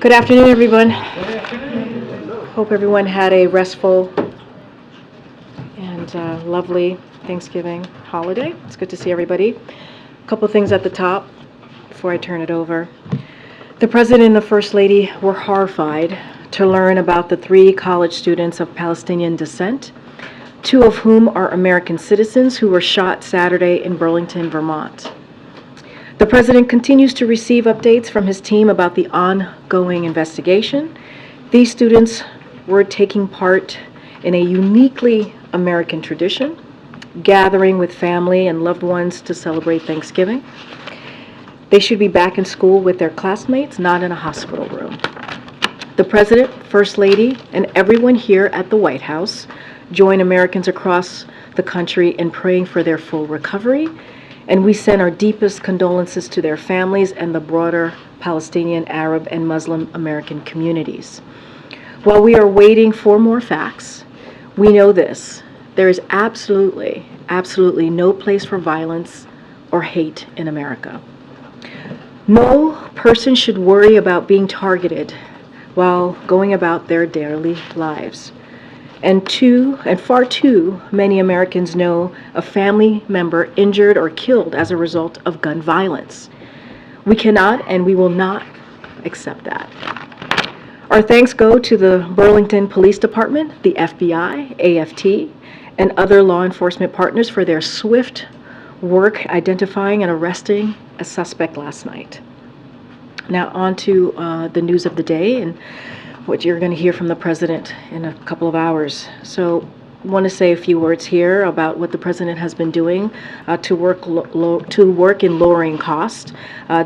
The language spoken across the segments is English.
Good afternoon, everyone. Hope everyone had a restful and lovely Thanksgiving holiday. It's good to see everybody. A couple things at the top before I turn it over. The President and the First Lady were horrified to learn about the 3 college students of Palestinian descent, 2 of whom are American citizens who were shot Saturday in Burlington, Vermont. The President continues to receive updates from his team about the ongoing investigation. These students were taking part in a uniquely American tradition, gathering with family and loved ones to celebrate Thanksgiving. They should be back in school with their classmates, not in a hospital room. The President, First Lady, and everyone here at the White House join Americans across the country in praying for their full recovery, and we send our deepest condolences to their families and the broader Palestinian, Arab, and Muslim American communities. While we are waiting for more facts, we know this: there is absolutely no place for violence or hate in America. No person should worry about being targeted while going about their daily lives. And far too many Americans know a family member injured or killed as a result of gun violence. We cannot and we will not accept that. Our thanks go to the Burlington Police Department, the FBI, AFT, and other law enforcement partners for their swift work identifying and arresting a suspect last night. Now on to the news of the day and what you're going to hear from the President in a couple of hours. So I want to say a few words here about what the President has been doing to work in lowering costs.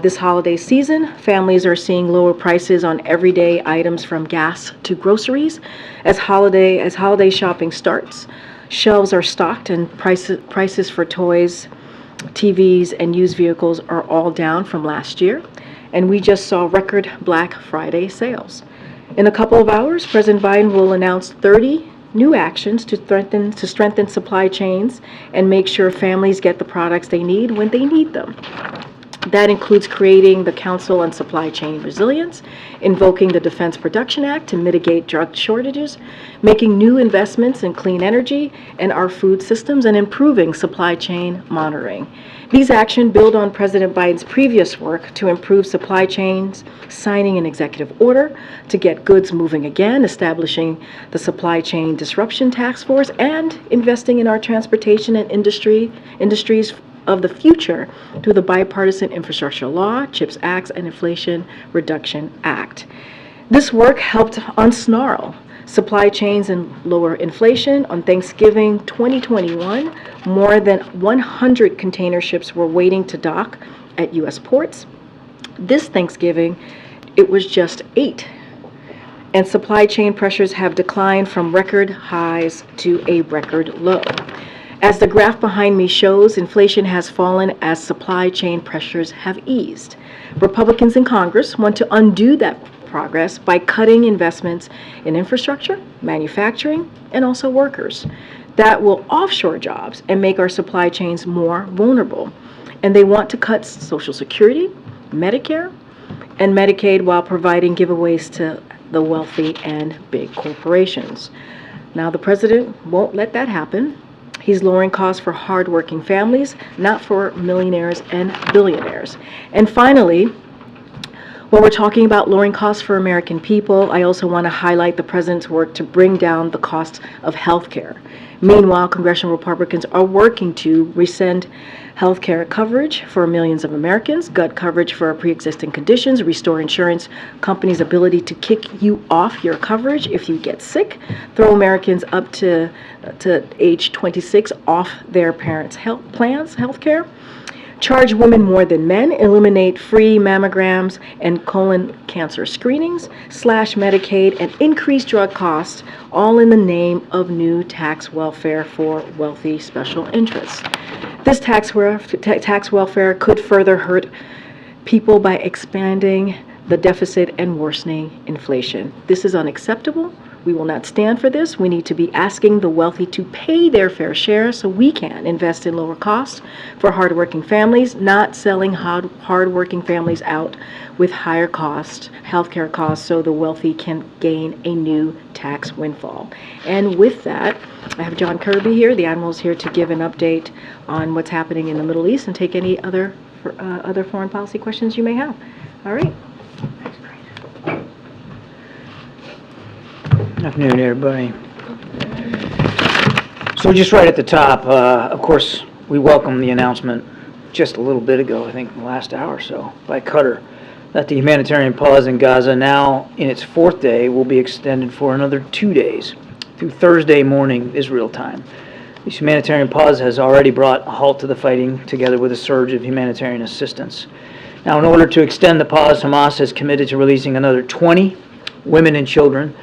This holiday season, families are seeing lower prices on everyday items from gas to groceries. As holiday shopping starts, shelves are stocked and prices for toys, TVs, and used vehicles are all down from last year. And we just saw record Black Friday sales. In a couple of hours, President Biden will announce 30 new actions to strengthen supply chains and make sure families get the products they need when they need them. That includes creating the Council on Supply Chain Resilience, invoking the Defense Production Act to mitigate drug shortages, making new investments in clean energy and our food systems, and improving supply chain monitoring. These actions build on President Biden's previous work to improve supply chains, signing an executive order to get goods moving again, establishing the Supply Chain Disruption Task Force, and investing in our transportation and industries of the future through the Bipartisan Infrastructure Law, CHIPS Act, and Inflation Reduction Act. This work helped unsnarl supply chains and lower inflation. On Thanksgiving 2021, more than 100 container ships were waiting to dock at U.S. ports. This Thanksgiving, it was just 8. And supply chain pressures have declined from record highs to a record low. As the graph behind me shows, inflation has fallen as supply chain pressures have eased. Republicans in Congress want to undo that progress by cutting investments in infrastructure, manufacturing, and also workers. That will offshore jobs and make our supply chains more vulnerable. And they want to cut Social Security, Medicare, and Medicaid while providing giveaways to the wealthy and big corporations. Now, the President won't let that happen. He's lowering costs for hardworking families, not for millionaires and billionaires. And finally, while we're talking about lowering costs for American people, I also want to highlight the President's work to bring down the cost of health care. Meanwhile, congressional Republicans are working to rescind health care coverage for millions of Americans, gut coverage for pre-existing conditions, restore insurance companies' ability to kick you off your coverage if you get sick, throw Americans up to age 26 off their parents' health care, charge women more than men, eliminate free mammograms and colon cancer screenings, slash Medicaid, and increase drug costs, all in the name of new tax welfare for wealthy special interests. This tax welfare could further hurt people by expanding the deficit and worsening inflation. This is unacceptable. We will not stand for this. We need to be asking the wealthy to pay their fair share so we can invest in lower costs for hardworking families, not selling hardworking families out with higher cost healthcare costs so the wealthy can gain a new tax windfall. And with that, I have John Kirby here. The Admiral's here to give an update on what's happening in the Middle East and take any other foreign policy questions you may have. All right. Good afternoon, everybody. So just right at the top, of course, we welcome the announcement just a little bit ago, I think the last hour or so, by Qatar, that the humanitarian pause in Gaza, now in its 4th day, will be extended for another 2 days through Thursday morning Israel time. This humanitarian pause has already brought a halt to the fighting, together with a surge of humanitarian assistance. Now, in order to extend the pause, Hamas has committed to releasing another 20 women and children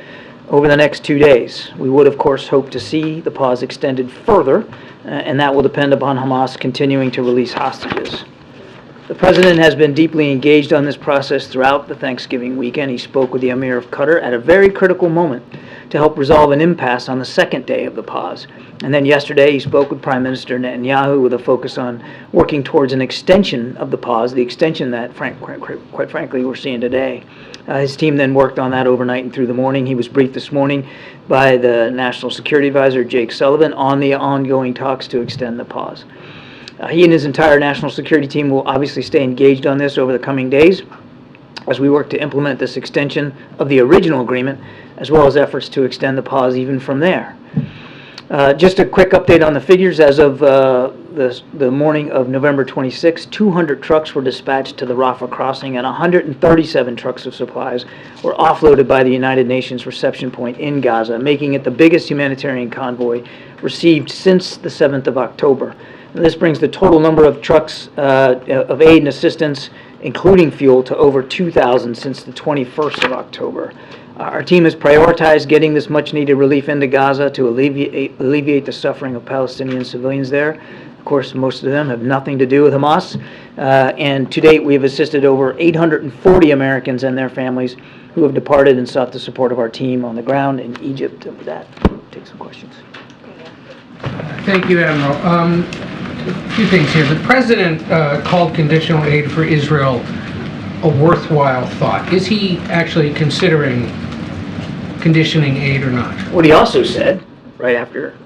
over the next 2 days. We would, of course, hope to see the pause extended further, and that will depend upon Hamas continuing to release hostages. The President has been deeply engaged on this process throughout the Thanksgiving weekend. He spoke with the Emir of Qatar at a very critical moment to help resolve an impasse on the 2nd day of the pause. And then yesterday, he spoke with Prime Minister Netanyahu with a focus on working towards an extension of the pause, the extension that, quite frankly, we're seeing today. His team then worked on that overnight and through the morning. He was briefed this morning by the National Security Advisor, Jake Sullivan, on the ongoing talks to extend the pause. He and his entire national security team will obviously stay engaged on this over the coming days as we work to implement this extension of the original agreement, as well as efforts to extend the pause even from there. Just a quick update on the figures. As of the morning of November 26, 200 trucks were dispatched to the Rafah crossing, and 137 trucks of supplies were offloaded by the United Nations reception point in Gaza, making it the biggest humanitarian convoy received since the 7th of October. And this brings the total number of trucks of aid and assistance, including fuel, to over 2,000 since the 21st of October. Our team has prioritized getting this much-needed relief into Gaza to alleviate the suffering of Palestinian civilians there. Of course, most of them have nothing to do with Hamas. And to date, we have assisted over 840 Americans and their families who have departed and sought the support of our team on the ground in Egypt. And with that, take some questions. Thank you, Admiral. A few things here. The President called conditional aid for Israel a worthwhile thought. Is he actually considering conditioning aid or not? What he also said, right after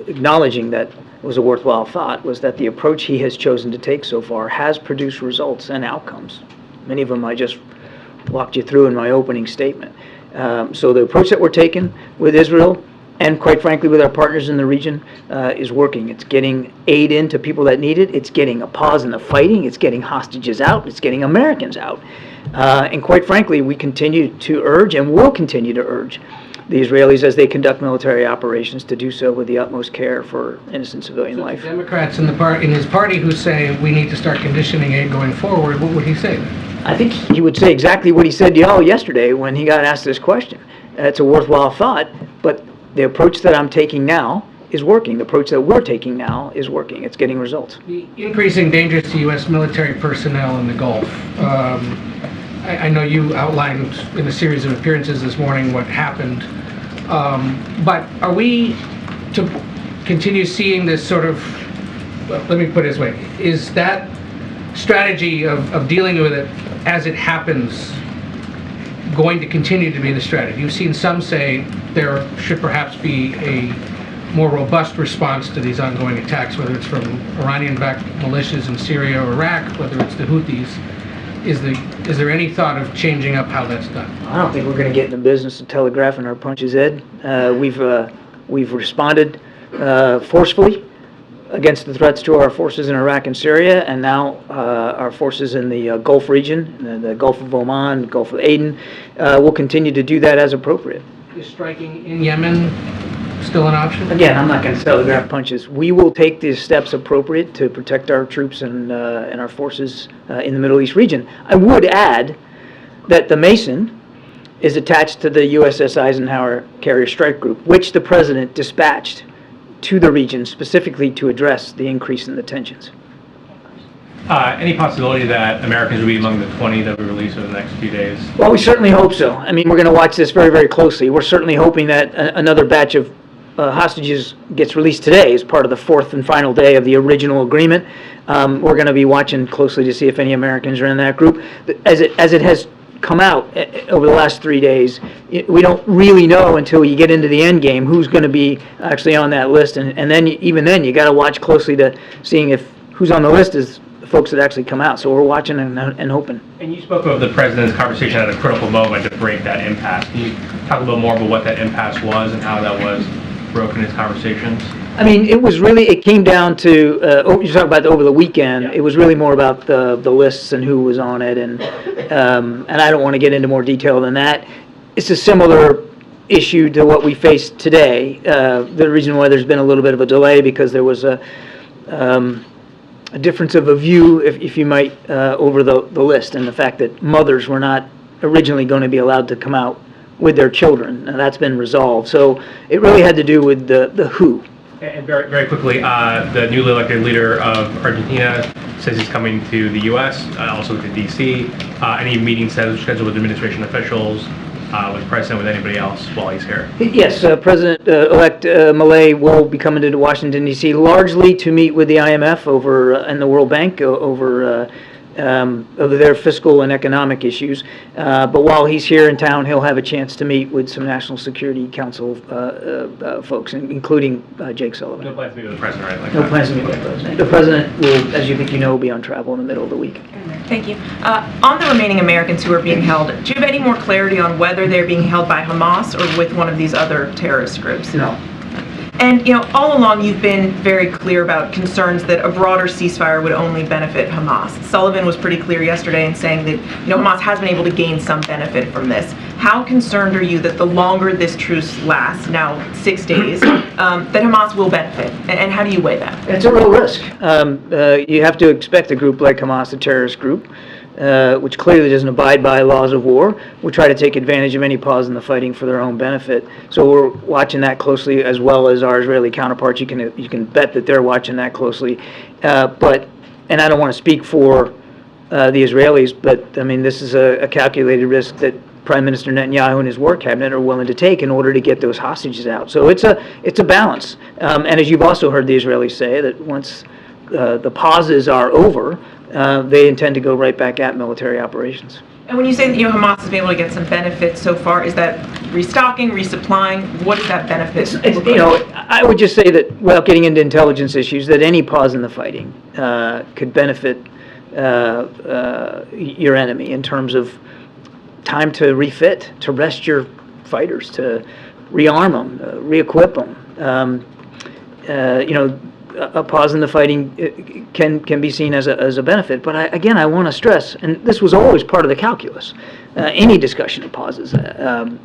acknowledging that it was a worthwhile thought, was that the approach he has chosen to take so far has produced results and outcomes. Many of them I just walked you through in my opening statement. So the approach that we're taking with Israel, and quite frankly with our partners in the region, is working. It's getting aid into people that need it. It's getting a pause in the fighting. It's getting hostages out. It's getting Americans out. And quite frankly, we continue to urge and will continue to urge the Israelis as they conduct military operations to do so with the utmost care for innocent civilian life. The Democrats in his party who say we need to start conditioning aid going forward, what would he say then? I think he would say exactly what he said to y'all yesterday when he got asked this question. It's a worthwhile thought, but the approach that I'm taking now is working. The approach that we're taking now is working. It's getting results. The increasing dangers to U.S. military personnel in the Gulf. I know you outlined in a series of appearances this morning what happened, but are we to continue seeing this sort of, well, let me put it this way, is that strategy of dealing with it as it happens going to continue to be the strategy? You've seen some say there should perhaps be a more robust response to these ongoing attacks, whether it's from Iranian-backed militias in Syria or Iraq, whether it's the Houthis. Is there any thought of changing up how that's done? I don't think we're going to get in the business of telegraphing our punches, Ed. We've responded forcefully against the threats to our forces in Iraq and Syria, and now our forces in the Gulf region, the Gulf of Oman, Gulf of Aden, will continue to do that as appropriate. Is striking in Yemen still an option? Again, I'm not going to telegraph punches. We will take the steps appropriate to protect our troops and our forces in the Middle East region. I would add that the Mason is attached to the USS Eisenhower Carrier Strike Group, which the President dispatched to the region specifically to address the increase in the tensions. Any possibility that Americans will be among the 20 that we release over the next few days? Well, we certainly hope so. I mean, we're going to watch this very, very closely. We're certainly hoping that another batch of hostages gets released today as part of the fourth and final day of the original agreement. We're going to be watching closely to see if any Americans are in that group. As it has come out over the last 3 days, we don't really know until you get into the end game who's going to be actually on that list, and then even then you got to watch closely to seeing if who's on the list is the folks that actually come out. So we're watching and hoping. And you spoke of the president's conversation at a critical moment to break that impasse. Can you talk a little more about what that impasse was and how that was broken in his conversations? I mean, it came down to, you're talking about over the weekend, Yeah. It was really more about the lists and who was on it, and I don't want to get into more detail than that. It's a similar issue to what we faced today. The reason why there's been a little bit of a delay, because there was a difference of a view, if you might, over the list, and the fact that mothers were not originally going to be allowed to come out with their children, and that's been resolved. So it really had to do with the who. And very, very quickly, the newly elected leader of Argentina says he's coming to the U.S., also to D.C. Any meetings scheduled with administration officials, with the president, with anybody else while he's here? Yes, President-elect Milei will be coming to Washington, D.C., largely to meet with the IMF and the World Bank over their fiscal and economic issues. But while he's here in town, he'll have a chance to meet with some National Security Council folks, including Jake Sullivan. No plans to meet with the president, right? Like No that. plans to meet with the president. The president will, as you think you know, be on travel in the middle of the week. Thank you. On the remaining Americans who are being held, do you have any more clarity on whether they're being held by Hamas or with one of these other terrorist groups? No. And, all along you've been very clear about concerns that a broader ceasefire would only benefit Hamas. Sullivan was pretty clear yesterday in saying that, Hamas has been able to gain some benefit from this. How concerned are you that the longer this truce lasts, now 6 days, that Hamas will benefit? And how do you weigh that? It's a real risk. You have to expect a group like Hamas, a terrorist group, which clearly doesn't abide by laws of war, will try to take advantage of any pause in the fighting for their own benefit. So we're watching that closely, as well as our Israeli counterparts. You can bet that they're watching that closely. And I don't want to speak for the Israelis, but I mean, this is a calculated risk that Prime Minister Netanyahu and his war cabinet are willing to take in order to get those hostages out. So it's a balance. And as you've also heard the Israelis say, that once the pauses are over, they intend to go right back at military operations. And when you say that Hamas has been able to get some benefit so far, is that restocking, resupplying? What does that benefit look like? I would just say that, without getting into intelligence issues, that any pause in the fighting could benefit your enemy in terms of time to refit, to rest your fighters, to rearm them, re-equip them. A pause in the fighting can be seen as a benefit. But I want to stress, and this was always part of the calculus. Any discussion of pauses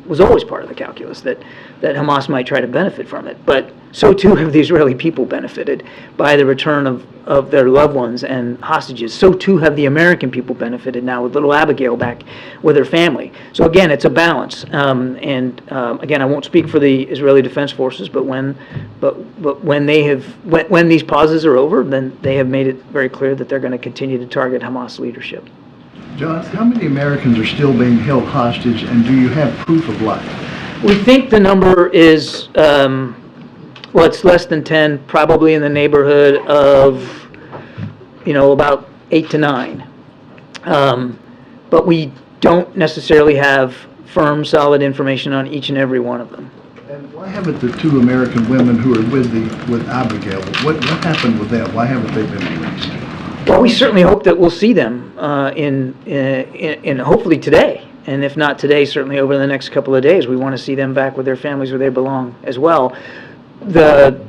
was always part of the calculus, that Hamas might try to benefit from it. But so too have the Israeli people benefited by the return of their loved ones and hostages. So too have the American people benefited now with little Abigail back with her family. So again, it's a balance. Again, I won't speak for the Israeli Defense Forces, but when these pauses are over, then they have made it very clear that they're going to continue to target Hamas leadership. John, how many Americans are still being held hostage, and do you have proof of life? We think the number is, it's less than 10, probably in the neighborhood of, about 8 to 9. But we don't necessarily have firm, solid information on each and every one of them. And why haven't the two American women who are with Abigail, what happened with them? Why haven't they been released? Well, we certainly hope that we'll see them in hopefully today, and if not today, certainly over the next couple of days. We want to see them back with their families where they belong as well. The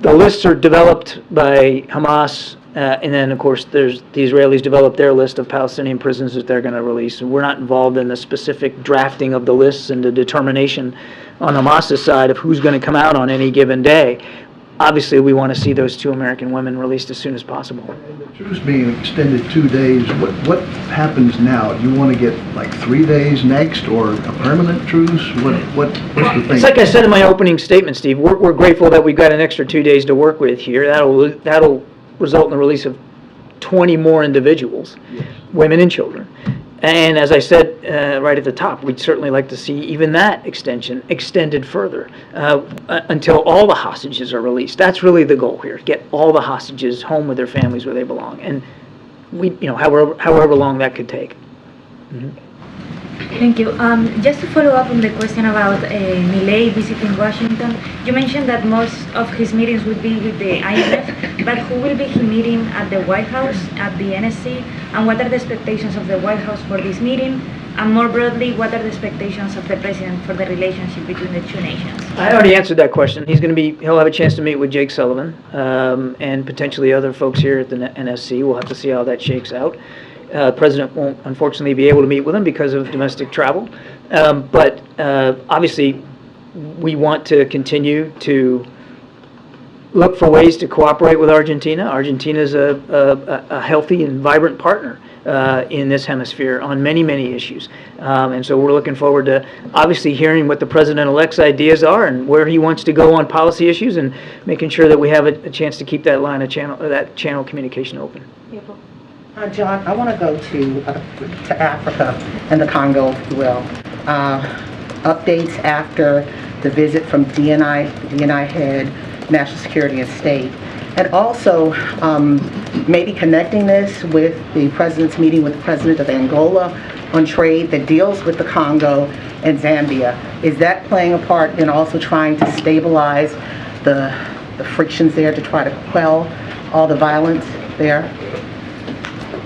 lists are developed by Hamas, and then of course the Israelis develop their list of Palestinian prisoners that they're going to release. And we're not involved in the specific drafting of the lists and the determination on Hamas's side of who's going to come out on any given day. Obviously, we want to see those two American women released as soon as possible. And the truce being extended 2 days, what happens now? Do you want to get like 3 days next, or a permanent truce? What's the thing? It's like I said in my opening statement, Steve. We're grateful that we've got an extra 2 days to work with here. That'll result in the release of 20 more individuals, women and children. And as I said right at the top, we'd certainly like to see even that extension extended further until all the hostages are released. That's really the goal here, get all the hostages home with their families where they belong. And however long that could take. Thank you. Just to follow up on the question about Milei visiting Washington, you mentioned that most of his meetings would be with the IMF, but who will be he meeting at the White House, at the NSC, and what are the expectations of the White House for this meeting? And more broadly, what are the expectations of the president for the relationship between the two nations? I already answered that question. He'll have a chance to meet with Jake Sullivan and potentially other folks here at the NSC. We'll have to see how that shakes out. President won't, unfortunately, be able to meet with him because of domestic travel. But obviously, we want to continue to look for ways to cooperate with Argentina. Argentina is a healthy and vibrant partner in this hemisphere on many, many issues. And so we're looking forward to obviously hearing what the president-elect's ideas are and where he wants to go on policy issues and making sure that we have a chance to keep that line of channel communication open. John, I want to go to Africa and the Congo, if you will. Updates after the visit from DNI head, National Security and State, and also maybe connecting this with the president's meeting with the president of Angola on trade that deals with the Congo and Zambia. Is that playing a part in also trying to stabilize the frictions there to try to quell all the violence there?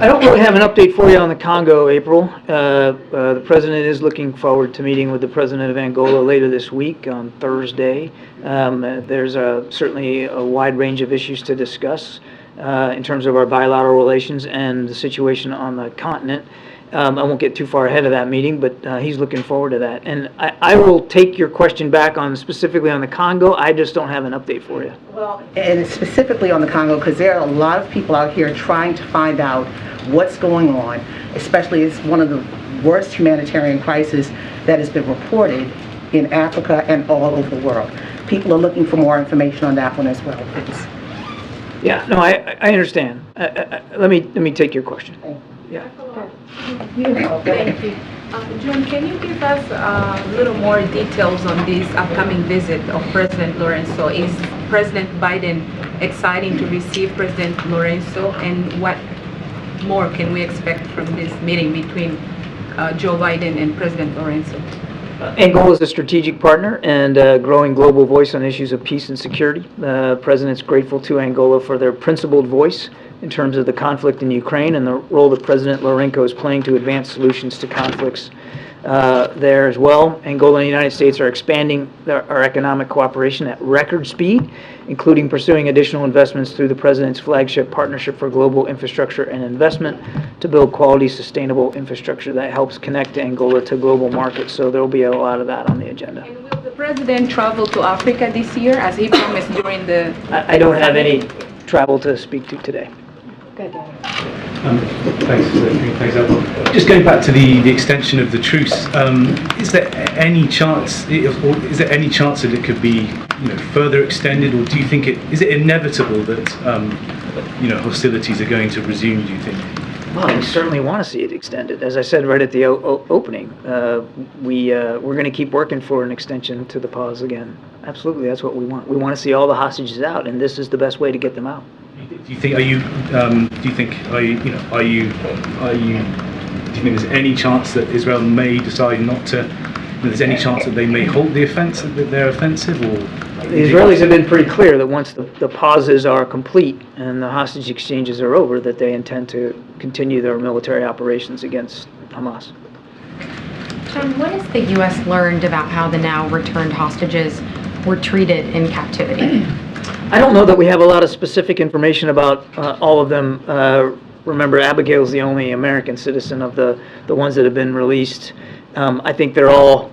I don't really have an update for you on the Congo, April. The president is looking forward to meeting with the president of Angola later this week on Thursday. There's certainly a wide range of issues to discuss in terms of our bilateral relations and the situation on the continent. I won't get too far ahead of that meeting, but he's looking forward to that. And I will take your question back on specifically on the Congo. I just don't have an update for you. Well, and specifically on the Congo, because there are a lot of people out here trying to find out what's going on, especially it's one of the worst humanitarian crises that has been reported in Africa and all over the world. People are looking for more information on that one as well, please. Yeah, no, I understand. Let me take your question. Yeah. Thank you. John, can you give us a little more details on this upcoming visit of President Lorenzo? Is President Biden excited to receive President Lorenzo, and what more can we expect from this meeting between Joe Biden and President Lorenzo? Angola is a strategic partner and a growing global voice on issues of peace and security. The President's grateful to Angola for their principled voice in terms of the conflict in Ukraine and the role that President Lourenço is playing to advance solutions to conflicts there as well. Angola and the United States are expanding our economic cooperation at record speed, including pursuing additional investments through the President's flagship Partnership for Global Infrastructure and Investment to build quality, sustainable infrastructure that helps connect Angola to global markets. So there will be a lot of that on the agenda. And will the President travel to Africa this year, as he promised during the... I don't have any travel to speak to today. Thanks, Albert. Just going back to the extension of the truce, is there any chance that it could be, further extended, or do you think is it inevitable that, hostilities are going to resume? Do you think? Well, we certainly want to see it extended. As I said right at the opening, we're going to keep working for an extension to the pause again. Absolutely, that's what we want. We want to see all the hostages out, and this is the best way to get them out. Do you think there's any chance that Israel may decide not to? There's any chance that they may halt the offensive, that they're offensive, or? The Israelis have been pretty clear that once the pauses are complete and the hostage exchanges are over, that they intend to continue their military operations against Hamas. John, what has the U.S. learned about how the now returned hostages were treated in captivity? I don't know that we have a lot of specific information about all of them. Remember, Abigail's the only American citizen of the ones that have been released. I think they're all,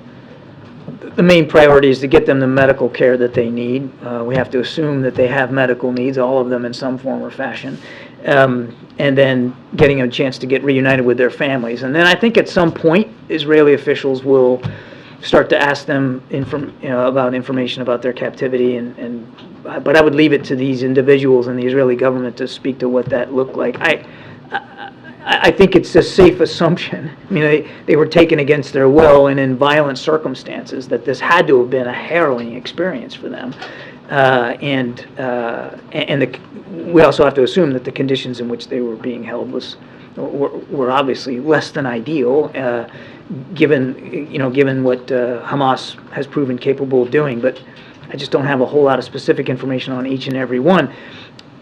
the main priority is to get them the medical care that they need. We have to assume that they have medical needs, all of them in some form or fashion. And then getting a chance to get reunited with their families. And then I think at some point, Israeli officials will start to ask them about information about their captivity, but I would leave it to these individuals and the Israeli government to speak to what that looked like. I think it's a safe assumption. I mean, they were taken against their will and in violent circumstances, that this had to have been a harrowing experience for them. We also have to assume that the conditions in which they were being held were obviously less than ideal, given what Hamas has proven capable of doing. But I just don't have a whole lot of specific information on each and every one.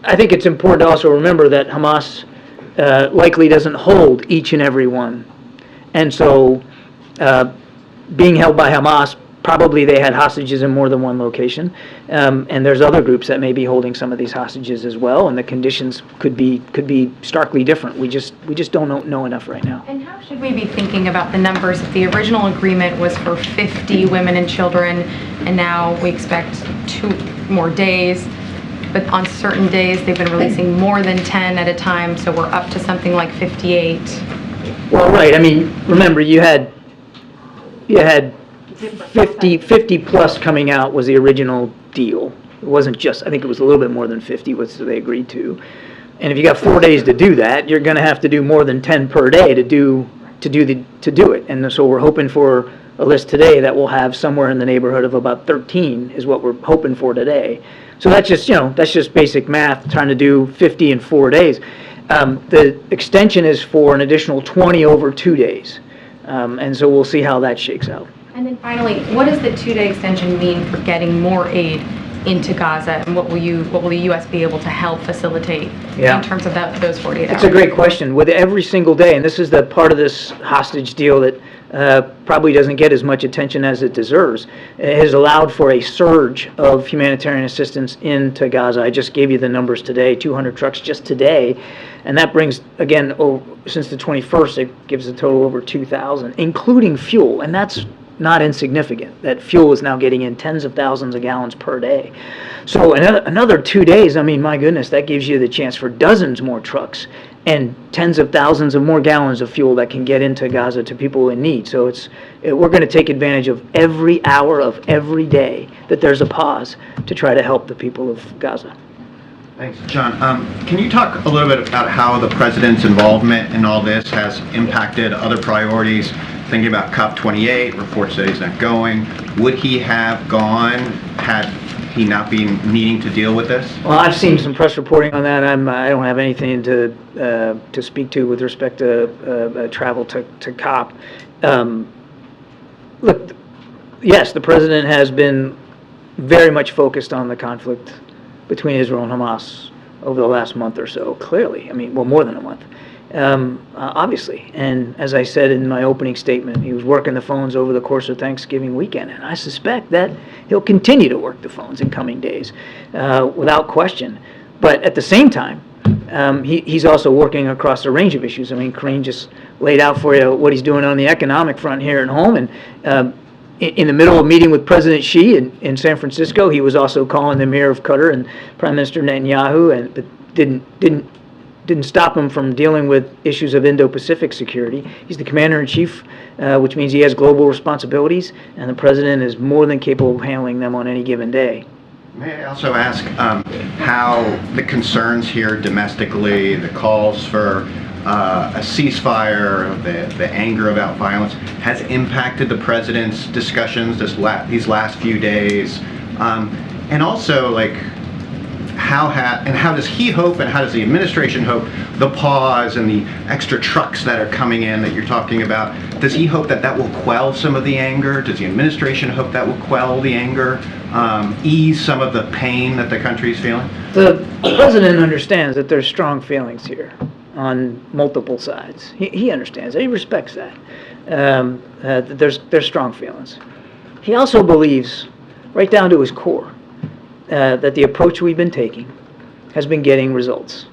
I think it's important to also remember that Hamas likely doesn't hold each and every one. And so being held by Hamas, probably they had hostages in more than one location. And there's other groups that may be holding some of these hostages as well, and the conditions could be starkly different. We just don't know enough right now. And how should we be thinking about the numbers? If the original agreement was for 50 women and children, and now we expect 2 more days, but on certain days they've been releasing more than 10 at a time, so we're up to something like 58. Well, right. I mean, remember, you had 50 plus coming out was the original deal. It wasn't just, I think it was a little bit more than 50 was they agreed to. And if you got 4 days to do that, you're going to have to do more than 10 per day to do it. And so we're hoping for a list today that will have somewhere in the neighborhood of about 13 is what we're hoping for today. So that's just basic math, trying to do 50 in 4 days. The extension is for an additional 20 over 2 days. And so we'll see how that shakes out. And then finally, what does the 2-day extension mean for getting more aid into Gaza, and what will the U.S. be able to help facilitate in terms of those 48 hours? It's a great question. With every single day, and this is the part of this hostage deal that probably doesn't get as much attention as it deserves, it has allowed for a surge of humanitarian assistance into Gaza. I just gave you the numbers today, 200 trucks just today, and that brings, again, since the 21st, it gives a total over 2,000, including fuel, and that's not insignificant. That fuel is now getting in tens of thousands of gallons per day. So another 2 days, I mean, my goodness, that gives you the chance for dozens more trucks and tens of thousands of more gallons of fuel that can get into Gaza to people in need. So we're going to take advantage of every hour of every day that there's a pause to try to help the people of Gaza. Thanks, John. Can you talk a little bit about how the president's involvement in all this has impacted other priorities? Thinking about COP28, reports that he's not going. Would he have gone had he not been needing to deal with this? Well, I've seen some press reporting on that. I don't have anything to speak to with respect to travel to COP. Look, yes, the president has been very much focused on the conflict between Israel and Hamas over the last month or so, clearly. I mean, well, more than a month. Obviously. And as I said in my opening statement, he was working the phones over the course of Thanksgiving weekend, and I suspect that he'll continue to work the phones in coming days, without question. But at the same time, he's also working across a range of issues. I mean, Karine just laid out for you what he's doing on the economic front here at home, and in the middle of meeting with President Xi in San Francisco, he was also calling the Emir of Qatar and Prime Minister Netanyahu, but didn't stop him from dealing with issues of Indo-Pacific security. He's the commander-in-chief, which means he has global responsibilities, and the president is more than capable of handling them on any given day. May I also ask how the concerns here domestically, the calls for a ceasefire, the anger about violence, has impacted the president's discussions these last few days? And also, like, how does he hope, and how does the administration hope, the pause and the extra trucks that are coming in that you're talking about, does he hope that will quell some of the anger? Does the administration hope that will quell the anger, ease some of the pain that the country is feeling? The president understands that there's strong feelings here on multiple sides. He understands that. He respects that. There's strong feelings. He also believes, right down to his core, that the approach we've been taking has been getting results.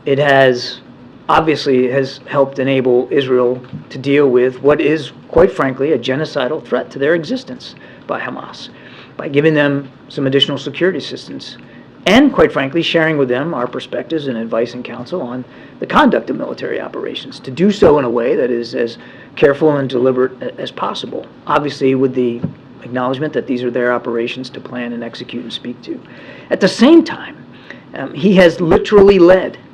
It has helped enable Israel to deal with what is, quite frankly, a genocidal threat to their existence by Hamas, by giving them some additional security assistance and quite frankly, sharing with them our perspectives and advice and counsel on the conduct of military operations, to do so in a way that is as careful and deliberate as possible, obviously with the acknowledgement that these are their operations to plan and execute and speak to. At the same time, he has literally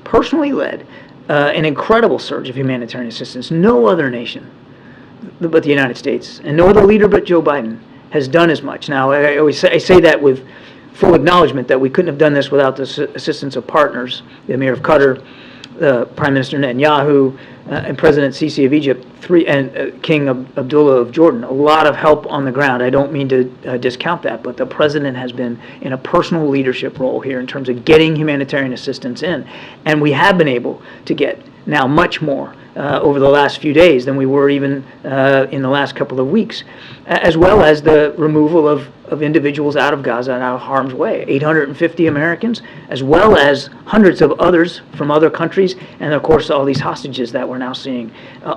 personally led, an incredible surge of humanitarian assistance. No other nation but the United States, and no other leader but Joe Biden has done as much. Now, I say that with full acknowledgement that we couldn't have done this without the assistance of partners, the Emir of Qatar, Prime Minister Netanyahu, and President Sisi of Egypt, and King Abdullah of Jordan. A lot of help on the ground. I don't mean to discount that, but the president has been in a personal leadership role here in terms of getting humanitarian assistance in. And we have been able to get now much more over the last few days than we were even in the last couple of weeks, as well as the removal of individuals out of Gaza and out of harm's way. 850 Americans, as well as hundreds of others from other countries, and of course all these hostages that we're now seeing.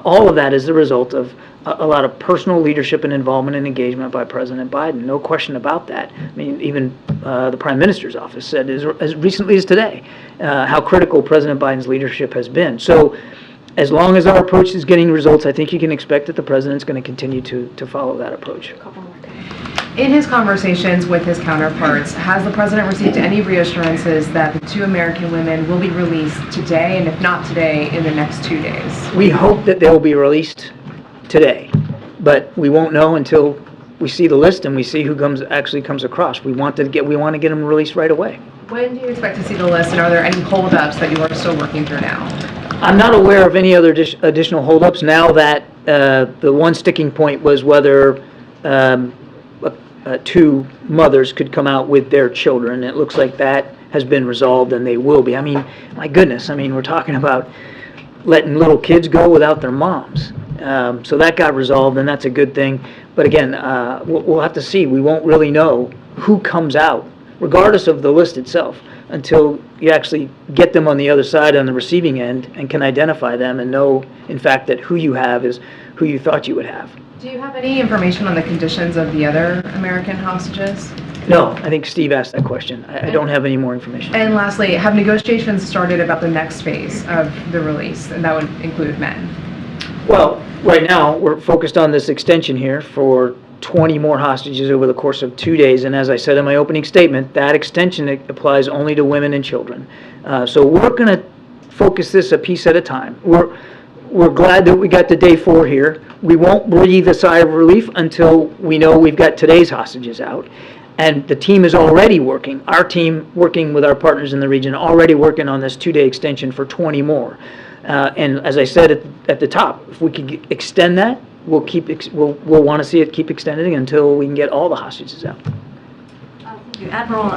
All of that is the result of a lot of personal leadership and involvement and engagement by President Biden. No question about that. I mean, even the Prime Minister's office said as recently as today how critical President Biden's leadership has been. So as long as our approach is getting results, I think you can expect that the president's going to continue to follow that approach. In his conversations with his counterparts, has the president received any reassurances that the 2 American women will be released today, and if not today, in the next 2 days? We hope that they'll be released today, but we won't know until we see the list and we see who actually comes across. We want to get them released right away. When do you expect to see the list, and are there any holdups that you are still working through now? I'm not aware of any other additional holdups now that the one sticking point was whether 2 mothers could come out with their children. It looks like that has been resolved, and they will be. I mean, my goodness, we're talking about letting little kids go without their moms. So that got resolved, and that's a good thing. But again, we'll have to see. We won't really know who comes out, regardless of the list itself, until you actually get them on the other side, on the receiving end, and can identify them and know, in fact, that who you have is who you thought you would have. Do you have any information on the conditions of the other American hostages? No, I think Steve asked that question. I don't have any more information. And lastly, have negotiations started about the next phase of the release, and that would include men? Well, right now, we're focused on this extension here for 20 more hostages over the course of 2 days, and as I said in my opening statement, that extension applies only to women and children. So we're going to focus this a piece at a time. We're glad that we got to day 4 here. We won't breathe a sigh of relief until we know we've got today's hostages out. And the team is already working, our team working with our partners in the region, already working on this 2-day extension for 20 more. And as I said at the top, if we could extend that, we'll want to see it keep extending until we can get all the hostages out. Thank you. Admiral,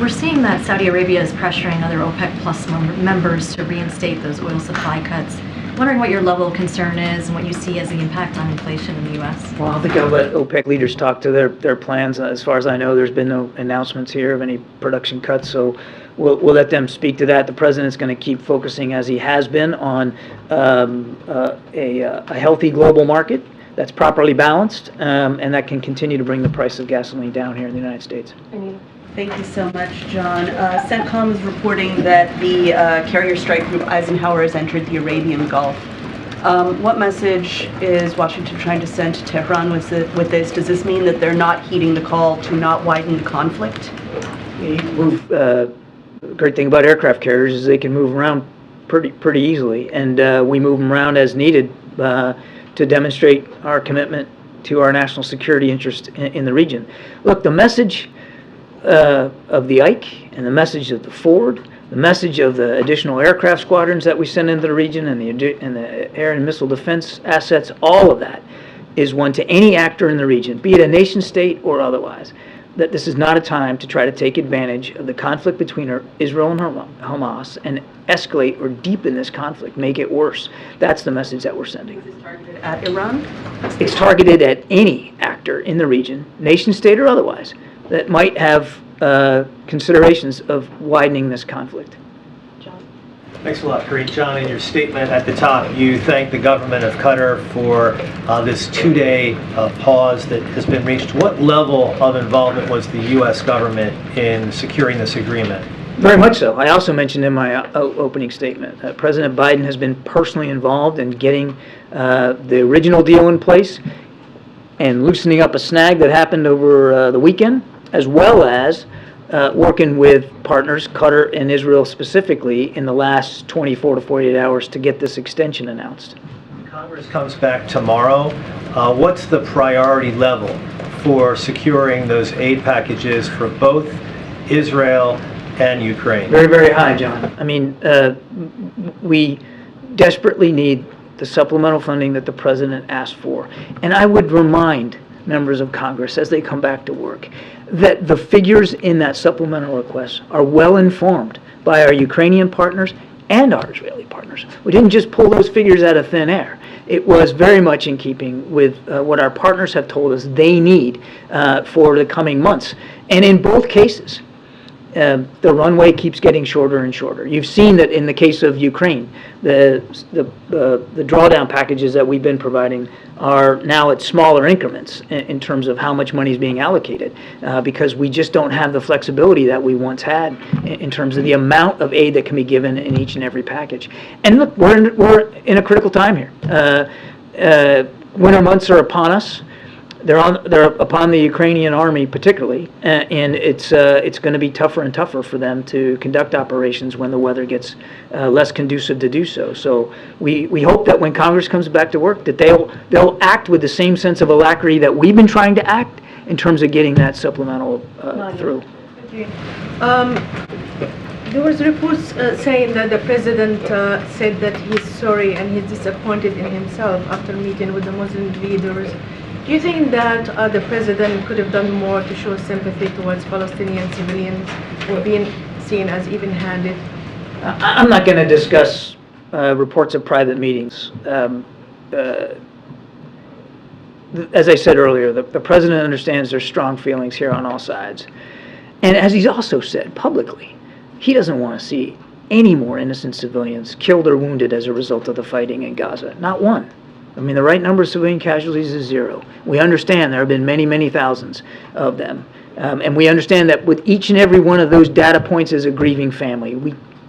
we're seeing that Saudi Arabia is pressuring other OPEC Plus members to reinstate those oil supply cuts. Wondering what your level of concern is and what you see as the impact on inflation in the U.S. Well, I think I'll let OPEC leaders talk to their plans. As far as I know, there's been no announcements here of any production cuts, so we'll let them speak to that. The president's going to keep focusing, as he has been, on a healthy global market that's properly balanced, and that can continue to bring the price of gasoline down here in the United States. Thank you so much, John. CENTCOM is reporting that the carrier strike group Eisenhower has entered the Arabian Gulf. What message is Washington trying to send to Tehran with this? Does this mean that they're not heeding the call to not widen the conflict? The great thing about aircraft carriers is they can move around pretty easily, and we move them around as needed to demonstrate our commitment to our national security interest in the region. Look, the message of the Ike and the message of the Ford, the message of the additional aircraft squadrons that we send into the region and the air and missile defense assets, all of that is one to any actor in the region, be it a nation state or otherwise, that this is not a time to try to take advantage of the conflict between Israel and Hamas and escalate or deepen this conflict, make it worse. That's the message that we're sending. Is this targeted at Iran? It's targeted at any actor in the region, nation state or otherwise, that might have considerations of widening this conflict. John? Thanks a lot, Karine. John, in your statement at the top, you thanked the government of Qatar for this 2-day pause that has been reached. What level of involvement was the U.S. government in securing this agreement? Very much so. I also mentioned in my opening statement that President Biden has been personally involved in getting the original deal in place and loosening up a snag that happened over the weekend, as well as working with partners, Qatar and Israel specifically, in the last 24 to 48 hours to get this extension announced. Congress comes back tomorrow. What's the priority level for securing those aid packages for both Israel and Ukraine? Very, very high, John. I mean, we desperately need the supplemental funding that the president asked for. And I would remind members of Congress as they come back to work that the figures in that supplemental request are well informed by our Ukrainian partners and our Israeli partners. We didn't just pull those figures out of thin air. It was very much in keeping with what our partners have told us they need for the coming months. And in both cases, the runway keeps getting shorter and shorter. You've seen that in the case of Ukraine, the drawdown packages that we've been providing are now at smaller increments in terms of how much money is being allocated, because we just don't have the flexibility that we once had in terms of the amount of aid that can be given in each and every package. And look, we're in a critical time here. Winter months are upon us. They're upon the Ukrainian army particularly, and it's going to be tougher and tougher for them to conduct operations when the weather gets less conducive to do so. So we hope that when Congress comes back to work, that they'll act with the same sense of alacrity that we've been trying to act in terms of getting that supplemental through. There was reports saying that the president said that he's sorry and he's disappointed in himself after meeting with the Muslim leaders. Do you think that the president could have done more to show sympathy towards Palestinian civilians who are being seen as even-handed? I'm not going to discuss reports of private meetings. As I said earlier, the president understands there's strong feelings here on all sides. And as he's also said publicly, he doesn't want to see any more innocent civilians killed or wounded as a result of the fighting in Gaza. Not one. I mean, the right number of civilian casualties is 0. We understand there have been many, many thousands of them. And we understand that with each and every one of those data points is a grieving family.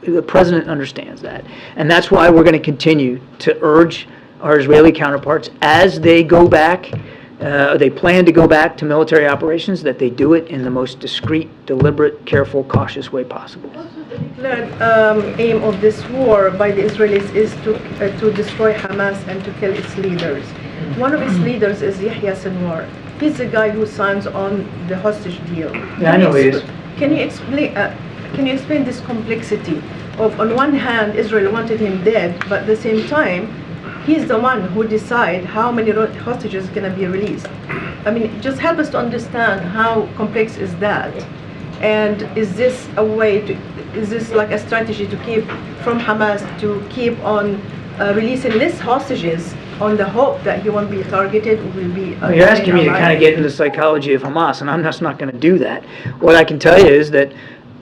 The president understands that. And that's why we're going to continue to urge our Israeli counterparts as they go back, they plan to go back to military operations, that they do it in the most discreet, deliberate, careful, cautious way possible. The declared aim of this war by the Israelis is to destroy Hamas and to kill its leaders. One of its leaders is Yahya Sinwar. He's the guy who signs on the hostage deal. Yeah, I know he is. Can you explain this complexity of, on one hand, Israel wanted him dead, but at the same time, he's the one who decides how many hostages are going to be released. I mean, just help us to understand how complex is that, and is this a way to? Is this like a strategy to keep from Hamas to keep on releasing less hostages on the hope that he won't be targeted or will be? You're asking me to kind of get into the psychology of Hamas, and I'm just not going to do that. What I can tell you is that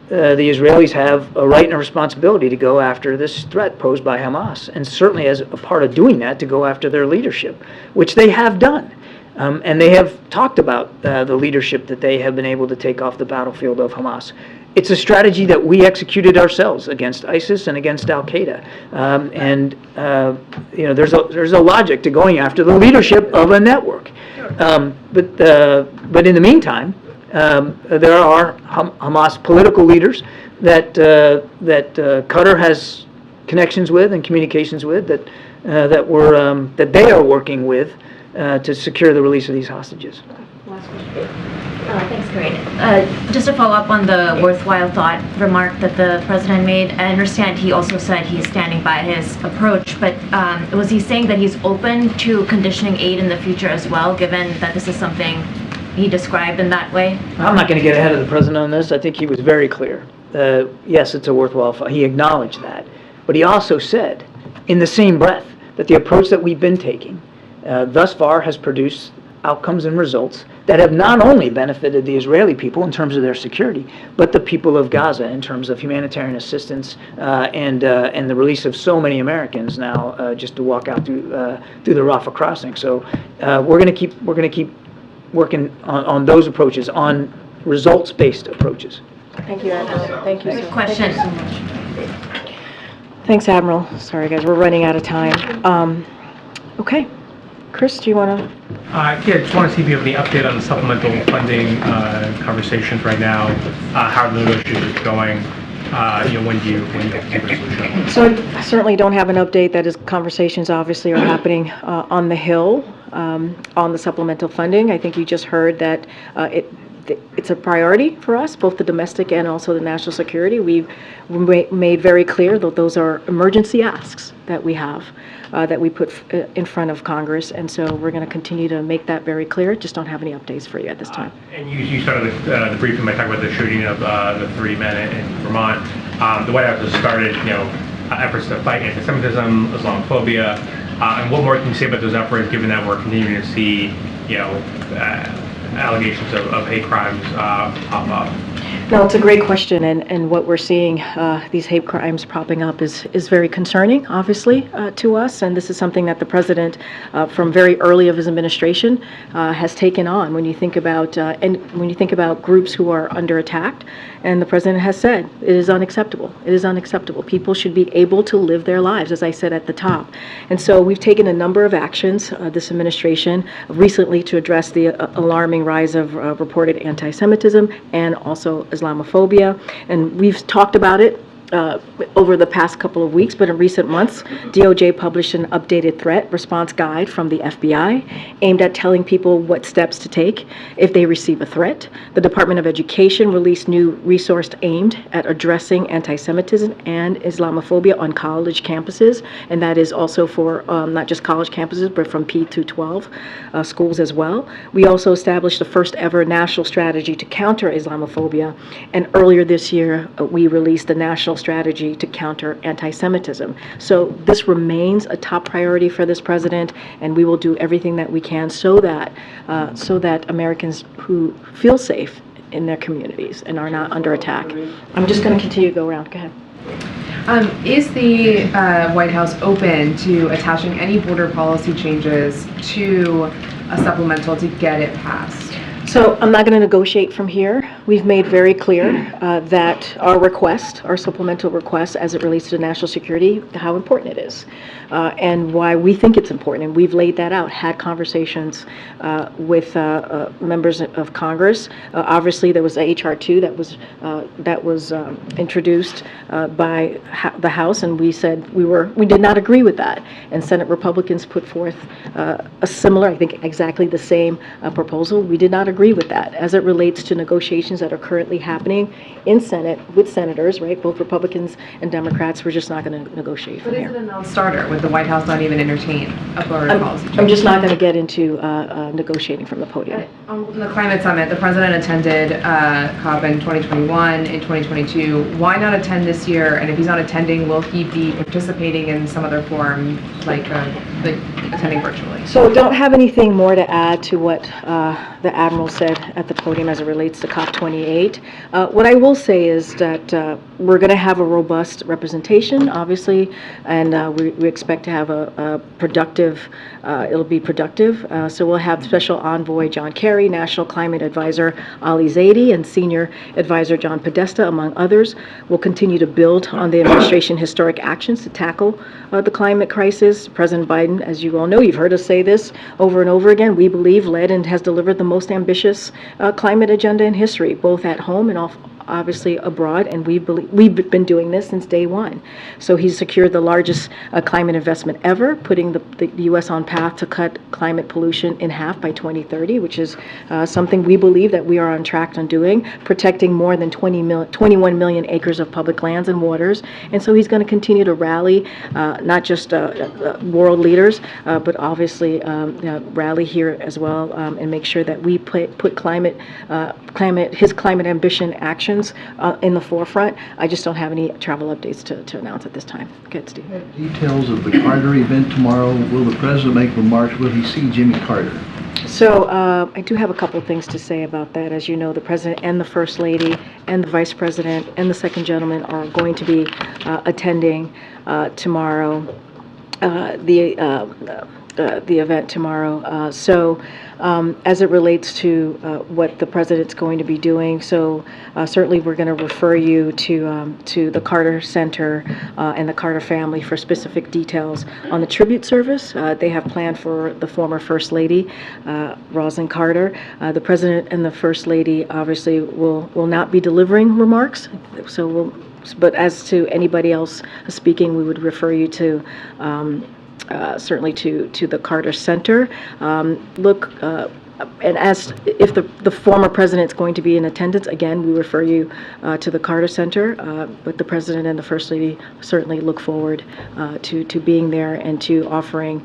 the Israelis have a right and a responsibility to go after this threat posed by Hamas, and certainly as a part of doing that, to go after their leadership, which they have done. And they have talked about the leadership that they have been able to take off the battlefield of Hamas. It's a strategy that we executed ourselves against ISIS and against Al-Qaeda. There's a logic to going after the leadership of a network. But in the meantime, there are Hamas political leaders that Qatar has connections with and communications with that they are working with to secure the release of these hostages. Last question. Thanks, Karine. Just to follow up on the worthwhile thought remark that the president made, I understand he also said he's standing by his approach, but was he saying that he's open to conditioning aid in the future as well, given that this is something he described in that way? I'm not going to get ahead of the president on this. I think he was very clear. Yes, it's a worthwhile fight. He acknowledged that. But he also said, in the same breath, that the approach that we've been taking thus far has produced outcomes and results that have not only benefited the Israeli people in terms of their security, but the people of Gaza in terms of humanitarian assistance and the release of so many Americans now just to walk out through the Rafah crossing. So we're going to keep working on those approaches, on results-based approaches. Thank you, Admiral. Thank you, sir. Question. Thank you so much. Thanks, Admiral. Sorry, guys, we're running out of time. Okay. Chris, do you want to? Yeah, just want to see if you have any update on the supplemental funding conversations right now. How are the negotiations going? When do you have to take resolution? So I certainly don't have an update. That is, conversations obviously are happening on the Hill on the supplemental funding. I think you just heard that it's a priority for us, both the domestic and also the national security. We've made very clear that those are emergency asks that we have, that we put in front of Congress, and so we're going to continue to make that very clear. Just don't have any updates for you at this time. And you started the briefing by talking about the shooting of the 3 men in Vermont. The White House has started, efforts to fight anti-Semitism, Islamophobia, and what more can you say about those efforts, given that we're continuing to see, allegations of hate crimes pop up? No, it's a great question, and what we're seeing, these hate crimes popping up is very concerning, obviously, to us, and this is something that the president, from very early of his administration, has taken on. When you think about groups who are under attack, and the president has said it is unacceptable. It is unacceptable. People should be able to live their lives, as I said at the top, and so we've taken a number of actions, this administration, recently to address the alarming rise of reported anti-Semitism and also Islamophobia, and we've talked about it over the past couple of weeks, but in recent months, DOJ published an updated threat response guide from the FBI aimed at telling people what steps to take if they receive a threat. The Department of Education released new resources aimed at addressing anti-Semitism and Islamophobia on college campuses, and that is also for not just college campuses, but from P through 12 schools as well. We also established the first ever national strategy to counter Islamophobia, and earlier this year, we released the National Strategy to Counter Anti-Semitism. So this remains a top priority for this president, and we will do everything that we can so that Americans who feel safe in their communities and are not under attack. I'm just going to continue to go around. Go ahead. Is the White House open to attaching any border policy changes to a supplemental to get it passed? So I'm not going to negotiate from here. We've made very clear that our supplemental request as it relates to national security, how important it is, and why we think it's important. And we've laid that out, had conversations with members of Congress. Obviously, there was a H.R. 2 that was introduced by the House, and we said we did not agree with that. And Senate Republicans put forth a similar, I think exactly the same proposal. We did not agree with that as it relates to negotiations that are currently happening in Senate with senators, right? Both Republicans and Democrats. We're just not going to negotiate from But here. is it a non-starter? Would the White House not even entertain a border policy change? I'm just not going to get into negotiating from the podium. On the climate summit, the president attended COP in 2021, in 2022. Why not attend this year? And if he's not attending, will he be participating in some other form, like attending virtually? So don't have anything more to add to what the Admiral said at the podium as it relates to COP28. What I will say is that we're going to have a robust representation, obviously, and we expect to have a productive, it'll be productive. So we'll have Special Envoy John Kerry, National Climate Advisor Ali Zaidi, and Senior Advisor John Podesta, among others. We'll continue to build on the administration historic actions to tackle the climate crisis. President Biden, as you all know, you've heard us say this over and over again, we believe led and has delivered the most ambitious climate agenda in history, both at home and obviously abroad, and we've been doing this since day one. So he's secured the largest climate investment ever, putting the U.S. on path to cut climate pollution in half by 2030, which is something we believe that we are on track on doing, protecting more than 21 million acres of public lands and waters. And so he's going to continue to rally not just world leaders, but obviously rally here as well, and make sure that we put his climate ambition actions in the forefront. I just don't have any travel updates to announce at this time. Go ahead, Steve. Details of the Carter event tomorrow. Will the president make remarks? Will he see Jimmy Carter? So I do have a couple things to say about that. As you know, the President and the First Lady and the Vice President and the Second Gentleman are going to be attending tomorrow, the event tomorrow. As it relates to what the President's going to be doing, so certainly we're going to refer you to the Carter Center and the Carter family for specific details on the tribute service they have planned for the former First Lady, Rosalynn Carter. The President and the First Lady obviously will not be delivering remarks, but as to anybody else speaking, we would refer you to certainly to the Carter Center. And as if the former president's going to be in attendance, again, we refer you to the Carter Center. But the President and the First Lady certainly look forward to being there and to offering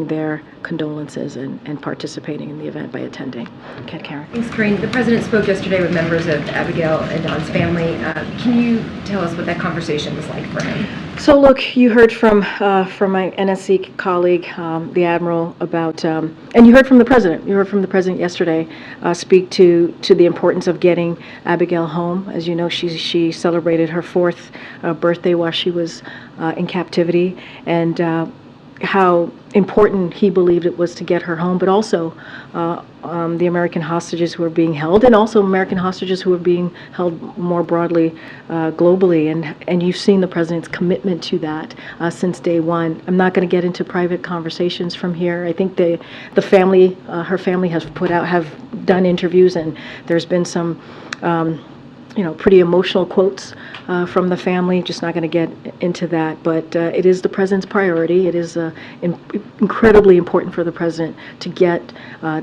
their condolences and participating in the event by attending. Okay, Karen. Thanks, Karine. The President spoke yesterday with members of Abigail and Don's family. Can you tell us what that conversation was like for him? So look, you heard from my NSC colleague, the Admiral, about, and you heard from the President. You heard from the President yesterday speak to the importance of getting Abigail home. As you know, she celebrated her 4th birthday while she was in captivity, and how important he believed it was to get her home, but also the American hostages who are being held, and also American hostages who are being held more broadly globally. And you've seen the President's commitment to that since day one. I'm not going to get into private conversations from here. I think the family, her family have done interviews, and there's been some pretty emotional quotes from the family. Just not going to get into that, but it is the President's priority. It is incredibly important for the President to get